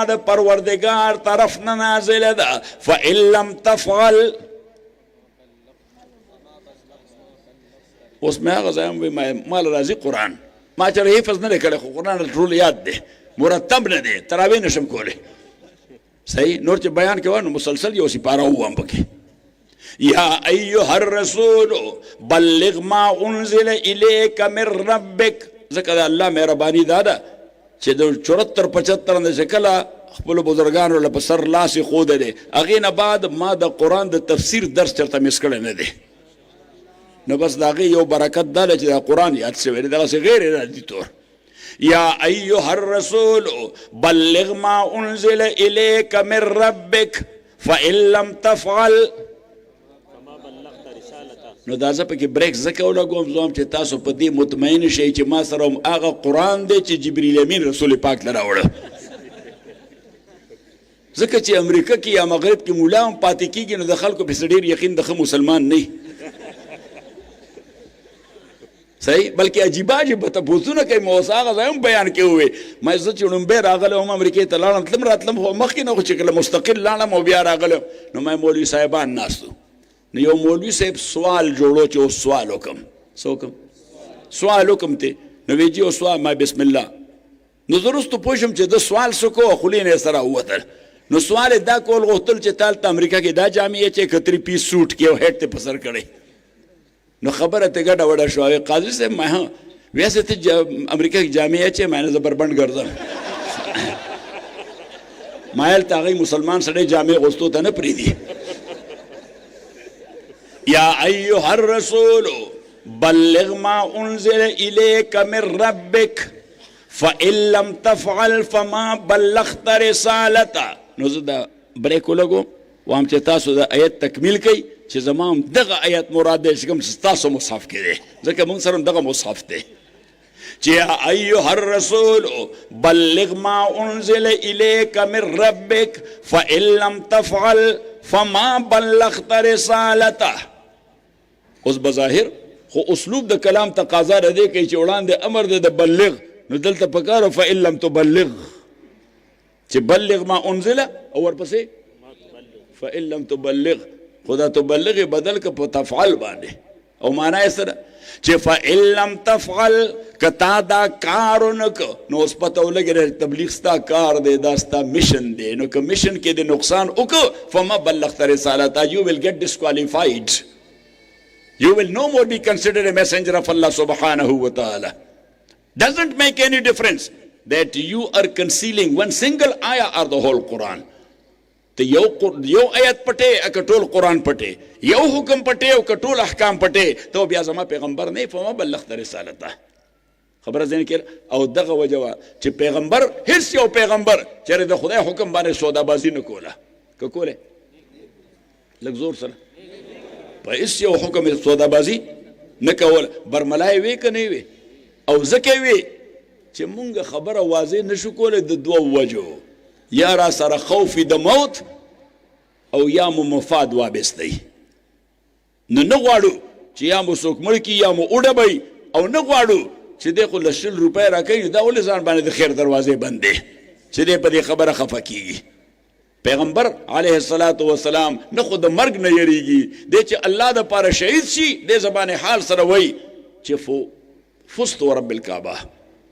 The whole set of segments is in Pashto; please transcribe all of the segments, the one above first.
د پروردگار طرف نه نازله ده فإن لم تفعل. اوس مې هغه ځای هم مال راځي قرآن ما چېرې حفظ نه دی کړی خو قرآن ټول یاد دی مرتب نه دی تراویح نشم کولی صحیح نور چې بیان کوه نو مسلسل یو سپاره ووایم پکې یا ایها الرسول بلغ ما انزل الیک من ربک. ځکه د الله مهرباني دا ده چې د 74-75 نه چې کله خپلو بزرګانو له په سر لاس یې ښوده دی هغې نه بعد ما د قرآن د تفسیر درس چېرته مس کړی نه دی نو بس د هغې یو برکت دا ده چې دا قرآن یاد شوی دی دغسې غیر ارادي طور. یا ایها الرسول بلغ ما انزل الیک من ربک فإن لم تفعل. نو دا زه پکې بریک ځکه ولګوم زه هم چې تاسو په دې مطمئن شئ چې ما سره هم هغه قرآن دی چې جبریل امین رسول پاک له راوړه ځکه چې امریکا کې یا مغرب کې مولا هم پاتې کېږي نو د خلکو پسې ډېر یقین د ښه مسلمان نه صحیح بلکې عجیبه عجیبه تپوسونه کوي ما اوس هغه ځای هم بیان کې ووې ما زه چې لومبی راغلی وم امریکې ته لاړم تلم راتلم خو مخکې نه خو چې کله مستقل لاړم او بیا راغلم نو ما مولوي صاحبان ناستو نو یو مولوي صاحب سوال جوړو چې اوس سوال وکم څه وکم سوال وکم ته نو ویې جي اوس سوال ما بسم الله نو زه وروستو پوه شم چې ده سوال څه کو خولې نه یې سره ووتل نو سوال یې دا کول غوښتل چې تا هلته امریکا کې دا جامې یې چې که 3 پیس سوټ کې او هیډ ته په سر کړی نو خبره ته ګډه وډه شوه قاضي صاحب ما ها ویسے ته امریکا کې جامې یې چې ما نه زه بربنډ ګرځم ما هلته هغوی مسلمان سړی جامې غوښتو ته نه پرېږدي. یا ایها الرسول بلغ ما انزل الیک من ربک فإن لم تفعل فما بلغت رسالته. نو زه دا بریک ولګوم وایم چې تاسو د آیت تکمیل کوئ چې زما هم دغه آیت مراد دی چې کوم ستاسو مصحف کې دی ځکه موږ سره هم دغه مصحف دی چې یا ایها الرسول بلغ ما انزل الیک من ربک فإن لم تفعل فما بلغت رسالته. اوس بظاهر خو اسلوب د کلام تقاضا رده کوي چې وړاندې امر دی د بلغ نو دلته پکاره فإن لم تبلغ چې بلغ ما انزل او ورپسې فإن لم تبلغ خدا تبلغ بدل که په تفعل باندې او معنا یې سره چې فإن لم تفعل که تا دا کار ونه که نو اوس پته ولګېده تبلیغ ستا کار دی دا ستا میشن دی نو که میشن کې د نقصان وکړه فما بلغت رسالته you will get disqualified. You will no more be considered a messenger of Allah subhanahu wa ta'ala. Doesn't make any difference that you are concealing one single ayah or the whole Quran. ته یو آیت پټې که ټول قرآن پټې یو حکم پټې او که ټول احکام پټې ته بیا زما پیغمبر نه فما بلغت رسالته. خبره ځین کې او دغه وجه وه چې پیغمبر هیڅ یو پیغمبر چېرې د خدای حکم باندې سودابازي نه کوله که کولی لږ زور سره په هیڅ یو حکم یې سودابازي نه کوله برملا یې وې که نه وې او ځکه یې وې چې مونږ خبره واضح نه شو کولی د دوه وجو یا را سره خوف د موت او یا مو مفاد وابستی نو نه غواړو چې یا مو څوک مړ کړي یا مو وډبئ او نه غواړو چې دی خو له 100 روپۍ راکوي نو دا ولې ځان باندې د خیر دروازې بندې چې دی په دې خبره خفه کېږي. پیغمبر علیه الصلاة والسلام نه خو د مرګ نه یریږي دی چې الله دپاره شهید شي دی زبان حال سره وایي چې فزت ورب الکعبه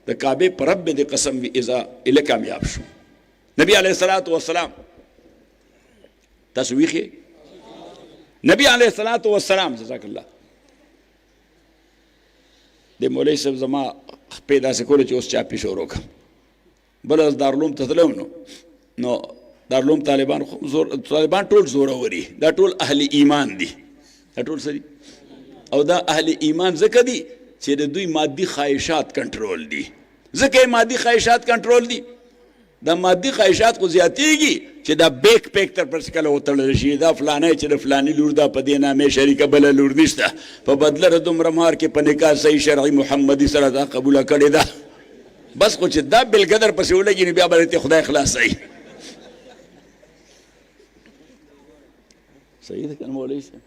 د کعبې په رب دې قسم وي اذا اله کامیاب شو. نبی علیہ الصلاة والسلام تاسو ویښې نبی علیہ الصلاة والسلام جزاک الله د مولوي صاحب زما خپې داسې کوله چې اوس چاپي شروع کړم بله دارالعلوم ته تلم نو دارالعلوم طالبان ټول زوروري دا ټول اهل ایمان دي دا ټول څه دي او دا اهل ایمان ځکه دي چې د دوی مادي خواهشات کنټرول دي ځکه یې مادي خواهشات کنټرول دي دا مادي خواهشات خو زیاتېږي چې دا بیک پیک تر پسې کله وتړل شي دا فلانی چې د فلاني لور دا په دې نامې شریکه بله لور نشته په بدله د دومره مهر کې په نکاح صحیح شرعي محمدي سره دا قبوله کړې ده بس خو چې دا بلګدر پسې ولګي نو بیا به ته خدای خلاصوي. صحیح ده که نه مولوي صاحب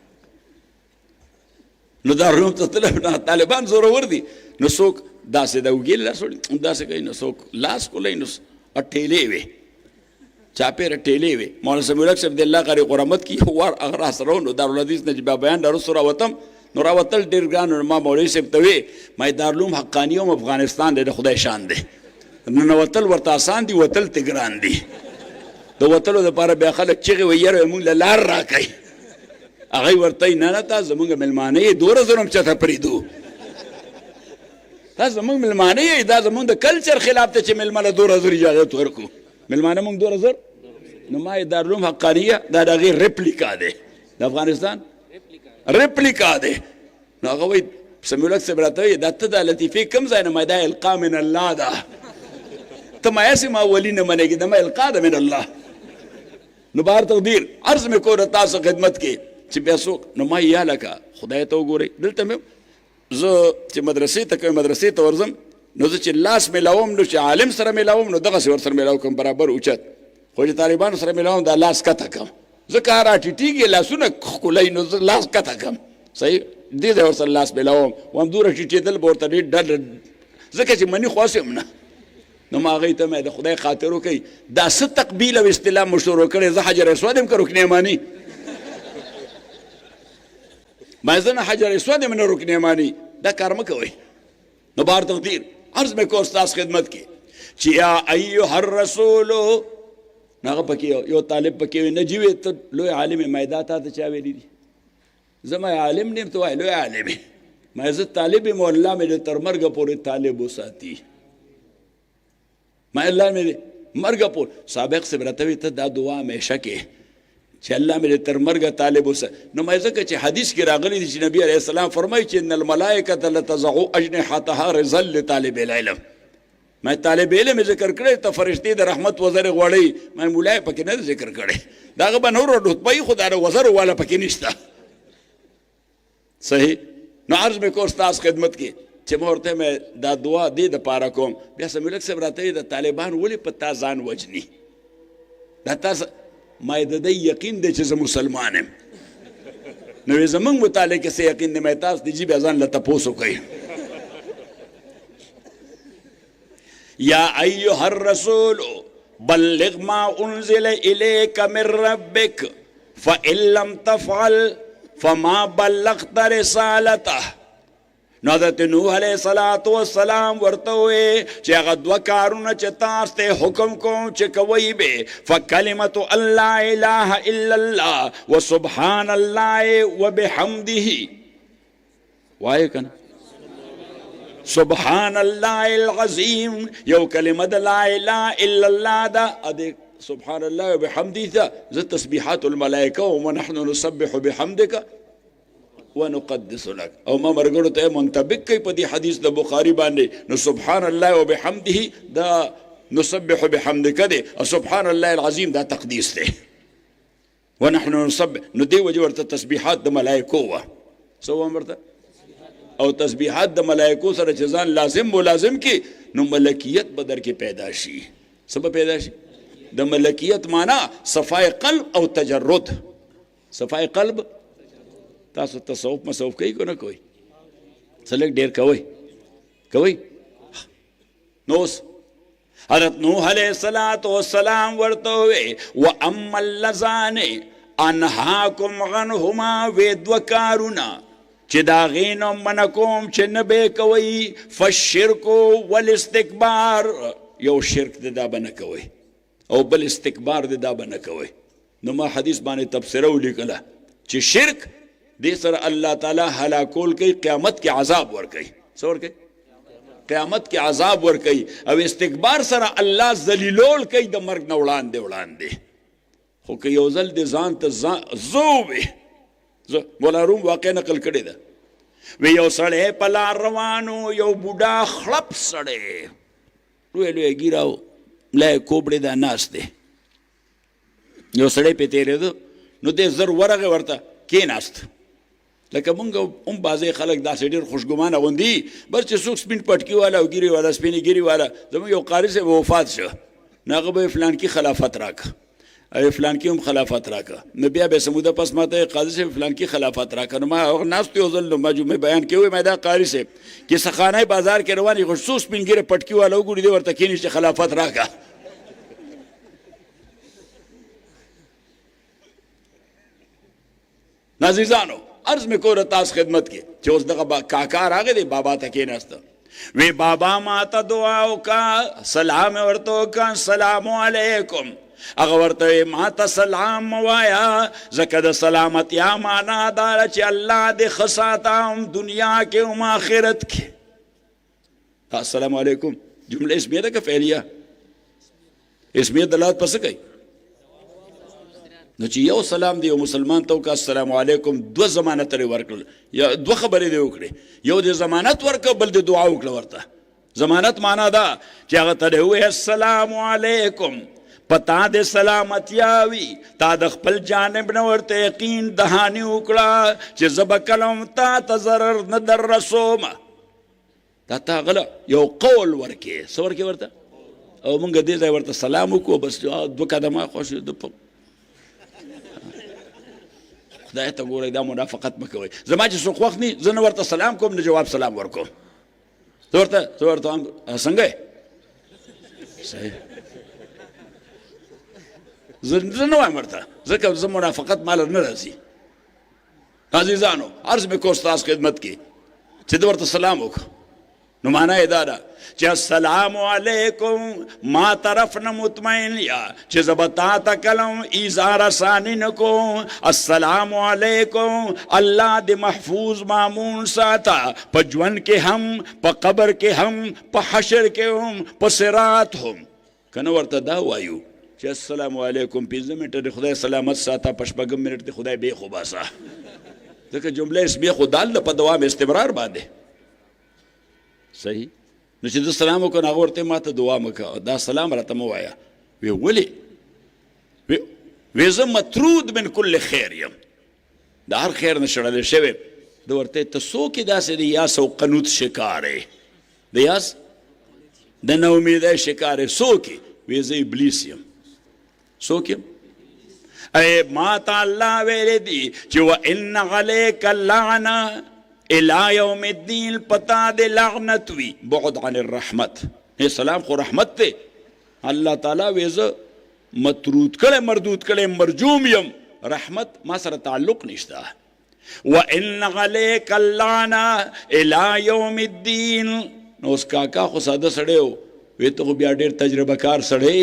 نو دارالعلوم ته تلم طالبان زورور دي نو څوک داسې د اوږې لاس وړي داسې کوي نو څوک لاس کولی نو ټیلې وې چاپېره ټیلې وې. مولانا سمیع الحق صاحب د الله قاري قرامت کې یو وار هغه راسره و، نو دارالحدیث نه چې بیا بیان راوروسته راوتم، نو راوتل ډېر ګران و. ما مولوي صاحب ته وې ما دارالعلوم حقاني هم افغانستان دی، د خدای شان دی، ننوتل ورته اسان دي، وتل ته ګران دي. د وتلو دپاره بیا خلک چغې وایي یاره مونږ له لار راکئ. هغوی ورته وایي نه نه تا زمونږ مېلمانه یې، 2000 هم چېرته پرېږدو، دا زمونږ مېلمانه یې، دا زمونږ د کلچر خلاف ته چې مېلمه له 2000 اجازت ورکړو. مېلمانه مونږ 2000، نو ما یې دارالعلوم حقانیه دا د هغې ریپلیکا دی، د افغانستان ریپلیکا دی. نو هغه وایي سمیع الحق صاحب راته وایي دا ته دا لطیفې کوم ځای نه؟ ما دا القا من الله ده، ته ما هسې ما ولي نه منېږي، دا ما القا ده من الله. نو بهر تقدیر عرض مې کوله تاسو خدمت کې چې بیا څوک، نو ما یا لکه خدای ته وګورئ. دلته مې زه چې مدرسې ته کوم مدرسې ته ورځم، نو زه چې لاس میلاوم نو چې عالم سره میلاوم نو دغسې ورسره میلاو کوم برابر اوچت، خو چې طالبانو سره میلاوم دا لاس کته کم، ځکه راټیټېږي لاسونه ښکلوي، نو زه لاس کته کم، صحیح دې ځای ورسره لاس میلاوم. وهمدومره ټیټېدل به ورته ډېر ډر، ځکه چې مني خو هسې هم نه. نو ما هغوی ته مې د خدای خاطر وکړئ دا څه تقبیل او استلام مو شروع کړی، زه حجر اسود یم که رکن یماني؟ ما زه نه حجر اسود یم نه رکن یماني، دا کار مه کوئ. نو بهر تقدیر عرض مې کو ستاسو خدمت کې چې یا ایها الرسولو، نو هغه پکې یو طالب پکې وي نجي وې ته لوی عالم یې، ما دا تا ته چا ویلي دي؟ زه ما عالم نه یم، ته وایې لوی عالم یې، ما زه طالب یم او الله مې د تر مرګه پورې طالب وساتي، ما الله مې مرګه پورې. سابق صاحب راته وایي ته دا دعا همیشه کې چې الله مې تر مرګه طالب وساتي. نو ما ځکه چې حدیث کې راغلی دی چې نبی علیه السلام فرمایي چې ان الملائکة لتضع اجنحتها رضا لطالب العلم. ما طالب علم ذکر کړی ته فرشتې د رحمت وزر غواړي، ما مولا یې پکې نه ذکر کړی، د هغه به نور رتبه یي، خو د وزر والا پکې نشته. صحیح. نو عرض مې کو ستاسو خدمت کې چې ما ورته مې دا دعا دې دپاره کوم. بیا سمیع الحق صاحب راته وایي د طالبان ولې په تا ځان وجني؟ دا تاسو ما یې د دې یقین دی چې زه مسلمان یم. نو یې زمونږ متعلق څه یقین دی؟ مې تاسو د جي بیا ځان له تپوس وکئ. یا ایها الرسول بلغ ما انزل الیک من ربک فان لم تفعل فما بلغت رسالته. نو حضرت نوح علیہ السلام ورته وی چې هغه دوه کارونه چې تاسو ته حکم کوم چې کوئ به، فکلمة ان لا اله الا الله وسبحان الله وبحمده، وایه کنه سبحان الله العظیم، یو کلمه د لا اله الا الله ده، ادې سبحان الله وبحمده ته زه تسبیحات الملائکه ونحن نسبح بحمدک ونقدس لك، او ما مرګړو ته منطبق کوي په دې حدیث د بخاری باندې. نو سبحان الله وبحمده دا نسبح بحمدک دی، او سبحان الله العظیم دا تقدیس دی. ونحن نسبح، نو دی وجه ورته تسبیحات د ملائکو وه. څه وم ورته؟ او تسبیحات د ملائکو سره چې ځان لازم ملازم کی، نو ملکیت به در کې پیدا شي. څه به پیدا شي؟ د ملکیت معنا صفای قلب او تجرد. صفای قلب، تاسو تصوف مصوف کوي که نه کوئ؟ څه لږ ډېر کوئ؟ نو اوس حضرت نوح علیه السلام ورته ووی واما اللذان انهاکم عنهما، وی دوه کارونه چې د هغې نه منع کوم چې نه به یې کوئ، فالشرک والاستکبار، یو شرک د دا به نه کوئ او بل استکبار د دا به نه کوئ. نو ما حدیث باندې تبصره ولیکله چې شرک دې سره الله تعالی هلاکول کوي، قیامت کې عذاب ورکوي. څه ورکوي؟ قیامت کې عذاب ورکوي. او استکبار سره الله ذلیلول کوي د مرګ نه وړاندې. خو که یو ځل دې ځان ته زه ووې، مولا روم واقع نقل کړې ده، وی یو سړی په لار روانو، یو بوډا خړپ سړی، لوی ګیره و، ملا یې کوبړې ده، ناست دی. یو سړی پې تېرېده، نو دې زر ورغې ورته کېناست. لکه مونږ هم بعضې خلک داسې ډېر خوشګمانه غوندي، بس چې څوک سپین پټکي والا او ګیرې والا، سپینې ګیرې والا. زموږ یو قاري صاحب وفات شو، نو هغه به یې فلانکي خلافت راکړه، او فلانکي هم خلافت راکړه. نو بیا به سموده پس ما ته قاضي صاحب فلانکي خلافت راکړه. نو ما ناست یو ځل، نو ما جمعې بیان کې وویل ما دا قاري صاحب چې سخانۍ بازار کې روان یې، خو څو سپین ګیرې پټکي والا وګوري، دې ورته کېني چې خلافت راکړه. نازیزانو عرض میں کو تاس خدمت کی چې اوس دغه کاکا راغی دی بابا ته کېناسته وی بابا ما ته دعا وکړه سلام ورته وکړه السلام علیکم هغه ورته ما ته سلام ووایه ځکه د سلامتیا معنا دا ده چې الله دې ښه ساته هم دنیا کې هم آخرت کې السلام علیکم جمله اسمیه ده که فعلیه اسمیه دلالت په څه کوي نو چې یو سلام دی یو مسلمان ته وکړه السلام علیکم دوه ضمانت یې ورکړل یا دوه خبرې دې وکړې یو دې ضمانت ورکړه بل دې دعا وکړه ورته ضمانت معنا ده چې هغه ته دې ووایې السلام علیکم پتا دې سلامتیا وي تا د خپل جانب نه ورته یقین دهاني وکړه چې زه به کله هم تا ته ضرر نه در رسوم دا تا غله یو قول ورکې څه ورکې ورته او مونږ دې ځای ورته سلام وکړو بس دوه قدمه خوښ خدای ته ګورئ دا منافقت مه کوئ زما چې څوک وخت نی زه نه ورته سلام کوم نه جواب سلام ورکوم زه ورته څنګه یې صحیح زه نه وایم ورته ځکه زه منافقت ماله نه راځي عزیزانو عرض مې کو ستاسو خدمت کې چې ده ورته سلام وکړه نو معنا یې دا ده چې السلام علیکم ما طرف نه مطمئن یا چې زه به تا ته کلم ایزار آساني نه کوم السلام علیکم الله دې محفوظ مامون ساته په ژوند کې هم په قبر کې هم په حشر کې هم په صراط هم که نه ورته دا وایو چې السلام علیکم 15 منټه د خدای سلامت ساته په شپږم منټ د خدای بې خوباسه ځکه جمله اسمیه خو داله په دوام استمرار باندې صحیح نو چې زه سلام وکړم هغه ورته ما ته دعا مه کوه دا سلام راته مه وایه وی ولې وی زه مطرود من کل خیر یم د هر خیر نه شړلی شوی ده ورته ته څوک یې داسې د یاس او قنوت شکار یې د یاس د ناامیدۍ شکار یې څوک یې وی زه ابلیس یم څوک یم ای ما ته الله ویلی دي چې وان علیک اللعنه الى یوم الدین پتا دے لعنت وی بعد عن الرحمت سلام خو رحمت تے اللہ تعالی ویزا مطرود کلے مردود کلے مرجوم یم رحمت ما سر تعلق نشتا وَإِنَّ عَلَيْكَ اللَّعْنَةَ إِلَى يَوْمِ الدِّينِ نو اس کاکا خو ساده سړی و وی ته خو بیا ډېر تجربه کار سړی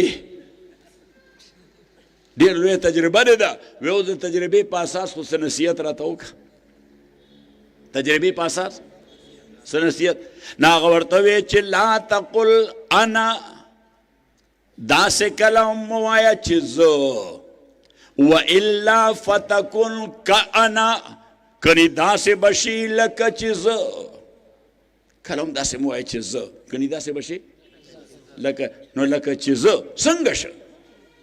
ډېر لویه تجربه دی ده وی اوس د تجربې په اساس خو څه نصیحت راته وکړه تجربی پاساس سنسیت ناغ ورطوی چی لا تقل انا دا سے کلم موایا چیزو وَإِلَّا فَتَكُنْ كَأَنَا کنی دا سے بشی لکا چیزو کلم دا سے موایا چیزو کنی دا سے بشی نو لکا چیزو سنگش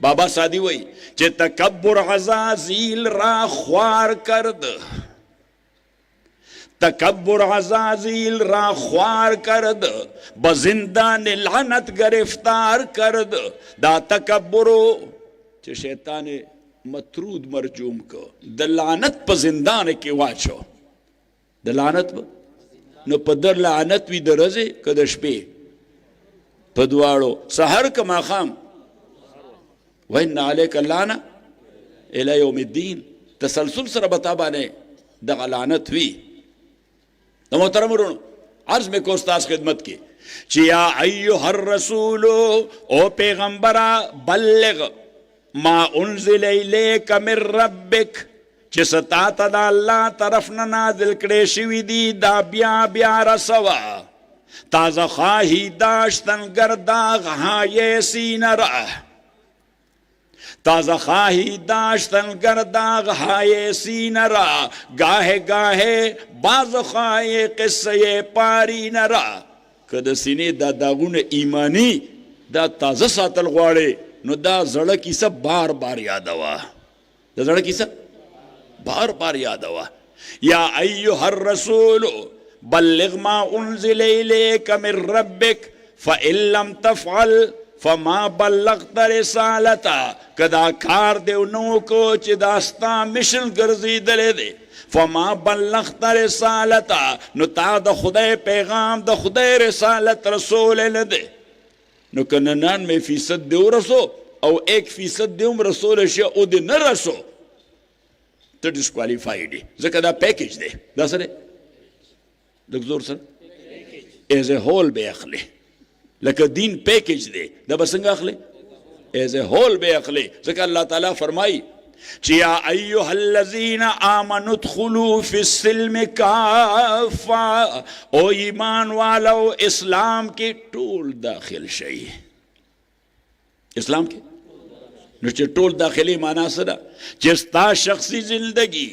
بابا سادی وی چی تکبر عزازیل را خوار کرد تکبر عزازیل را خوار کرد بزندان لعنت گرفتار کرد دا تکبرو چه شیطان مطرود مرجوم کو دا لعنت پا زندان کی واچو دا لعنت پا نو پا در لعنت وی در رزی که در شپی پا دوارو سحر که ماخام وَإِنَّ عَلَيْكَ اللَّعْنَةَ إِلَى يَوْمِ الدِّينِ تسلسل سر بتابانے دا لعنت وی محترم ورونو عرض میں کو استاذ خدمت کی چیا ایوہ الرسول او پیغمبرا بلغ ما انزل الیک من ربک چی ستاتا دا اللہ طرفنا نازل کرے شوی دی دا بیا بیا رسوا تازہ خواہی داشتن گرداغ ہائے سین رہ تازہ خواہی داشتن گرداغ ہائے سین را گاہے گاہے باز خواہی قصے پاری نرا کد سینے دا داغون ایمانی دا تازہ ساتل غوارے نو دا زڑا کیسا بار بار یاد ہوا دا زڑا کیسا بار بار یاد ہوا یا ایوہ الرسول بلغ ما انزل الیک من ربک فَإِن لَمْ تَفْعَلْ فما بلغت رسالتا کدا کار دیو نو کو چی داستا مشن گرزی دلے دے فما بلغت رسالتا نو تا دا خدای پیغام دا خدای رسالت رسول لدے نو کہ 99% دیو رسو او 1% دیو رسول شیع او دی نرسو ته ډسکوالیفاید یې ځکه دا پیکیج دی دا څه دی لږ زور سره ایز اے هول به اخلي لکه دین پیکیج دی دا به څنګه اخلي ایز اے هول به اخلي ځکه الله تعالی فرمایي چې یا ایها الذین آمنوا ادخلوا فی السلم کافه او ایمان والو اسلام کې ټول داخل شئ اسلام کې نو چې ټول داخلي معنا څه ده چې ستا شخصي زندگی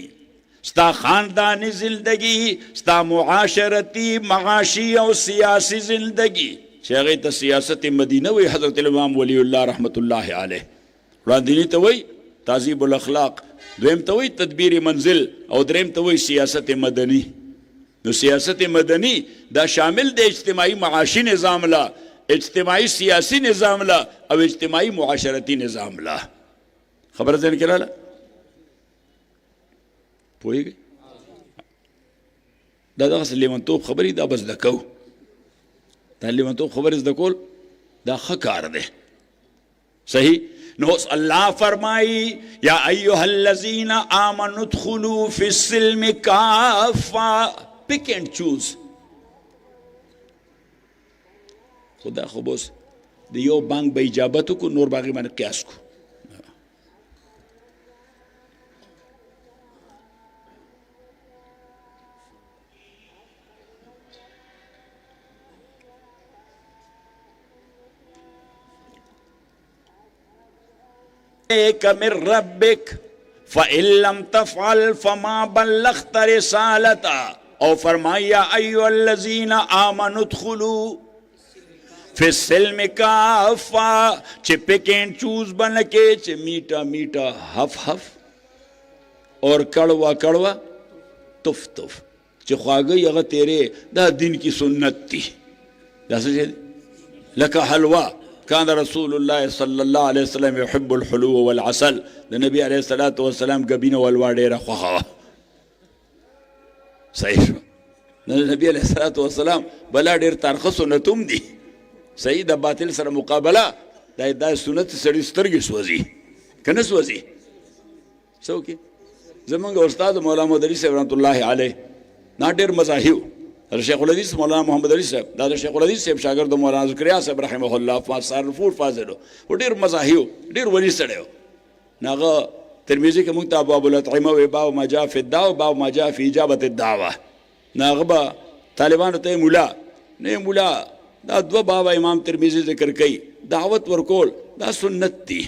ستا خاندانی زندگی ستا معاشرتی معاشی او سیاسی زندگی چې هغې ته سیاست مدینه وی حضرت الامام ولی الله رحمت الله علیه وړاندیني ته وی تهذیب الاخلاق دویم ته وی تدبیر منزل او دریم ته وی سیاست مدنی نو سیاست مدنی دا شامل د اجتماعي معاشي نظام لا اجتماعي سیاسی نظام لا او اجتماعي معاشرتی نظام لا خبر ځین کې رااله پوهیږئ دا دغسې لیونتوب خبرې دا به زده کوو دا لیونتوب خبرې زده کول دا ښه کار دی صحیح نو اللہ فرمائی یا ایوہ الذین آمنوا ادخلوا فی السلم کافہ پک اینڈ چوز خدا خوبوس دیو بانک با اجابتو کو نور باقی مانے قیاس کو من ربک فَإِن لَّمْ تَفْعَلْ فَمَا بَلَّغْتَ رِسَالَتَهُ اور فرمایا ایُّهَا الَّذِينَ آمَنُوا ادْخُلُوا فِي السِّلْمِ کافہ چھ پک اینڈ چوز بن کے چھ میٹا میٹا ہف ہف اور کڑوا کڑوا تف تف چھ خواگئی اگر تیرے دا دین کی سنت تھی جیسے لکا حلوہ کان رسول اللہ صلی اللہ علیہ وسلم يحب الحلو والعسل دا نبی علیہ السلام گبین والوا ڈیرہ خواہا صحیح شو نبی علیہ السلام بلا ڈیر تارخ سنتم دی صحیح دا باطل سر مقابلہ دا سنت سڑی سترگی سوزی کنه سوزی سو کی زمانگ استاد مولانا مدری صاحب رحمت اللہ علیہ نا ډیر مذاہیو شیخ الحدیث مولانا محمد علی صاحب دا شیخ الحدیث صاحب شاگرد مولانا ذکریا صاحب رحمه الله صارفور فاضل و ډیر مذاهیو ډیر ولی سړیو ناغه ترمذی کې موږ ته ابواب الاطعمه و باب ما جاء فی الدعوه باب ما جاء فی اجابه الدعوه ناغه با طالبانو ته مولا نه مولا دا دو باب امام ترمذی ذکر کوي دعوت ورکول دا سنت دی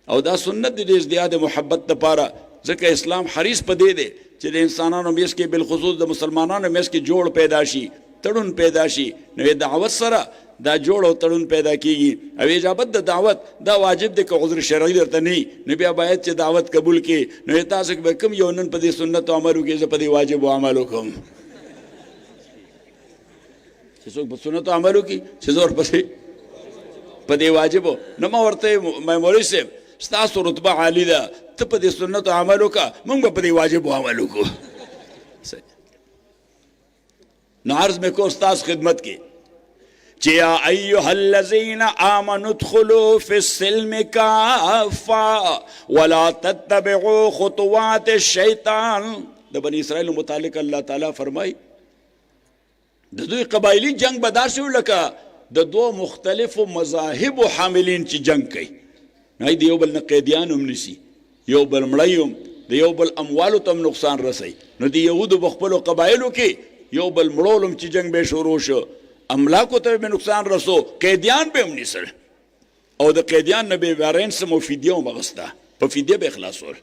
او دا سنت دی ازدیاد محبت لپاره ځکه اسلام حریص پدې دی چې د انسانانو میس کې بالخصوص د مسلمانانو میس کې جوړ پیدا شي تړون پیدا شي نو دعوت سره دا جوړ او تړون پیدا کیږي او اجابت د دعوت دا واجب دی که عذر شرعي درته نه نو بیا باید چې دعوت قبول کړي نو تاسو به کوم یو نن په دې سنت او عمل وکړي زه په دې واجب او عمل وکړم چې څوک په سنت او عمل وکړي چې زور پسې په دې واجب نو ما ورته مولوي صاحب ستاسو رتبه عالی ده ته په دې سنت عمل وکړه موږ به په دې واجب عمل وکړو نو عرض مې کو ستاسو خدمت کې چې یا ایها الذین آمنوا ادخلوا فی السلم کافہ ولا تتبعوا خطوات الشیطان د بنی اسرائیل متعلق الله تعالی فرمای د دوی قبایلی جنگ به داسې لکه د دوه مختلفو مذاهبو حاملین چې جنگ کوي نه دی یو بل نه قیدیان هم نسی یو بل مړی هم د یو بل اموالو ته نقصان رسی نو د یهودو په خپلو قبایلو کې یو بل مړول هم چې جنگ به شروع شو املاکو ته به نقصان رسو قیدیان به هم نیسل او د قیدیان نه به وارنسم او فدیه هم اخسته په فدیه به خلاصول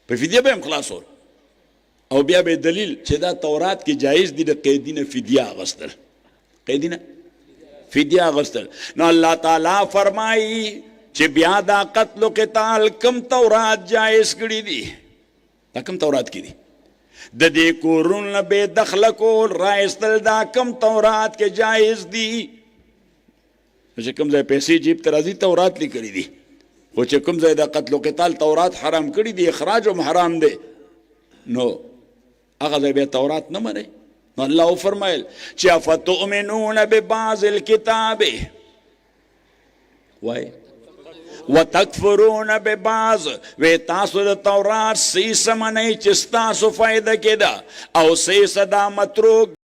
په فدیه به هم خلاصول او بیا به دلیل چې دا تورات کې جایز دي د قیدینه فدیه اخستل قیدینه فدیه اخستل نو الله تعالی فرمایي چې بیا دا قتل و قتال کم تورات جائز کړي دي دا کم تورات کې دي د دې کورونه بے دخل کول رایستل دا کم تورات کې جائز دي چې کوم ځای پیسې جیب ته راځي تورات لیکلي دي خو چې کوم ځای دا قتل و قتال تورات حرام کړي دي اخراج هم حرام دی نو هغه ځای بیا تورات نه منئ نو الله فرمایل چې افتؤمنون ببعض الکتاب وای وتکفرون ببعض وی تاسو د تورات سیس منئ چې ستاسو فایده کې ده او سیس دا متروک